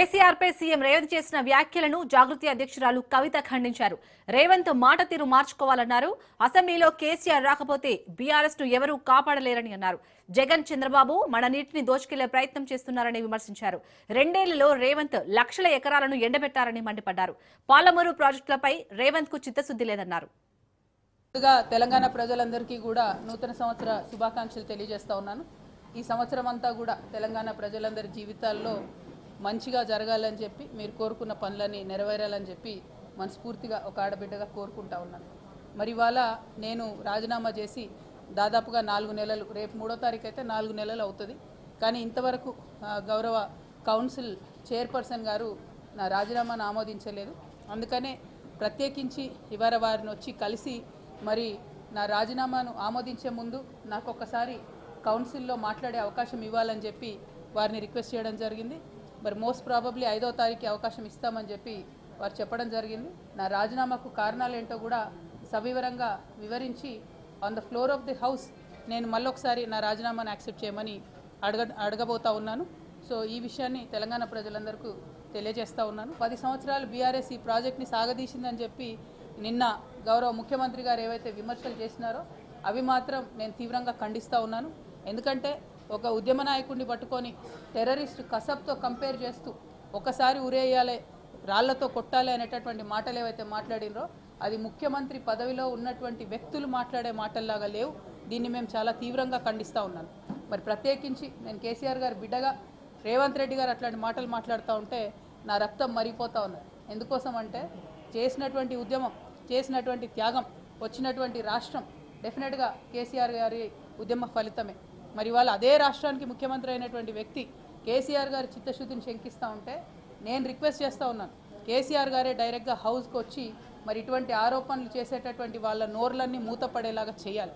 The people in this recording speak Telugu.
కేసీఆర్ పై సీఎం రేవంత్ చేసిన వ్యాఖ్యలను జాగృతి అధ్యక్షురాలు కవిత ఖండించారు. రేవంత్ మాట తీరు మార్చుకోవాలన్నారు. అసెంబ్లీలో కేసీఆర్ రాకపోతే బీఆర్ఎస్ ను ఎవరూ కాపాడలేరని అన్నారు. జగన్, చంద్రబాబు మన నీటిని దోచుకెళ్లే ప్రయత్నం చేస్తున్నారని విమర్శించారు. రెండేళ్లలో రేవంత్ లక్షల ఎకరాలను ఎండబెట్టారని మండిపడ్డారు. పాలమూరు ప్రాజెక్టులపై రేవంత్ కు చిత్తశుద్ధి లేదన్నారు. తెలంగాణ ప్రజలందరికీ కూడా నూతన సంవత్సర శుభాకాంక్షలు తెలియజేస్తా ఉన్నాను. ఈ సంవత్సరం అంతా కూడా తెలంగాణ ప్రజలందరి జీవితాల్లో మంచిగా జరగాలని చెప్పి మీరు కోరుకున్న పనులని నెరవేరాలని చెప్పి మనస్ఫూర్తిగా ఒక ఆడబిడ్డగా కోరుకుంటా ఉన్నాను. మరి ఇవాళ నేను రాజీనామా చేసి దాదాపుగా 4 నెలలు, రేపు 3వ తారీఖు అయితే 4 నెలలు అవుతుంది. కానీ ఇంతవరకు గౌరవ కౌన్సిల్ చైర్పర్సన్ గారు నా రాజీనామాను ఆమోదించలేదు. అందుకనే ప్రత్యేకించి ఇవాళ వారిని వచ్చి కలిసి మరి నా రాజీనామాను ఆమోదించే ముందు నాకు ఒక్కసారి కౌన్సిల్లో మాట్లాడే అవకాశం ఇవ్వాలని చెప్పి వారిని రిక్వెస్ట్ చేయడం జరిగింది. మరి మోస్ట్ ప్రాబబ్లీ 5వ తారీఖు అవకాశం ఇస్తామని చెప్పి వారు చెప్పడం జరిగింది. నా రాజీనామాకు కారణాలు ఏంటో కూడా సవివరంగా వివరించి on the floor of the house నేను మళ్ళొకసారి నా రాజీనామాను యాక్సెప్ట్ చేయమని అడగబోతా ఉన్నాను. సో ఈ విషయాన్ని తెలంగాణ ప్రజలందరికీ తెలియజేస్తూ ఉన్నాను. 10 సంవత్సరాలు బీఆర్ఎస్ ఈ ప్రాజెక్ట్ని సాగదీసిందని చెప్పి నిన్న గౌరవ ముఖ్యమంత్రి గారు ఏవైతే విమర్శలు చేసినారో అవి మాత్రం నేను తీవ్రంగా ఖండిస్తూ ఉన్నాను. ఎందుకంటే ఒక ఉద్యమ నాయకుడిని పట్టుకొని టెర్రరిస్ట్ కసబ్తో కంపేర్ చేస్తూ ఒకసారి ఉరేయాలి, రాళ్లతో కొట్టాలి అనేటటువంటి మాటలు ఏవైతే మాట్లాడినరో అది ముఖ్యమంత్రి పదవిలో ఉన్నటువంటి వ్యక్తులు మాట్లాడే మాటల్లాగా లేవు. దీన్ని మేము చాలా తీవ్రంగా ఖండిస్తూ ఉన్నాను. మరి ప్రత్యేకించి నేను కేసీఆర్ గారి బిడ్డగా రేవంత్ రెడ్డి గారు అట్లాంటి మాటలు మాట్లాడుతూ ఉంటే నా రక్తం మరిగిపోతూ ఉన్నది. ఎందుకోసం అంటే చేసినటువంటి ఉద్యమం, చేసినటువంటి త్యాగం, వచ్చినటువంటి రాష్ట్రం డెఫినెట్గా కేసీఆర్ గారి ఉద్యమ ఫలితమే. మరి ఇవాళ అదే రాష్ట్రానికి ముఖ్యమంత్రి అయినటువంటి వ్యక్తి కేసీఆర్ గారి చిత్తశుద్ధిని శంకిస్తూ ఉంటే నేను రిక్వెస్ట్ చేస్తూ ఉన్నాను, కేసీఆర్ గారే డైరెక్ట్గా హౌస్కి వచ్చి మరి ఇటువంటి ఆరోపణలు చేసేటటువంటి వాళ్ళ నోర్లన్నీ మూతపడేలాగా చేయాలి.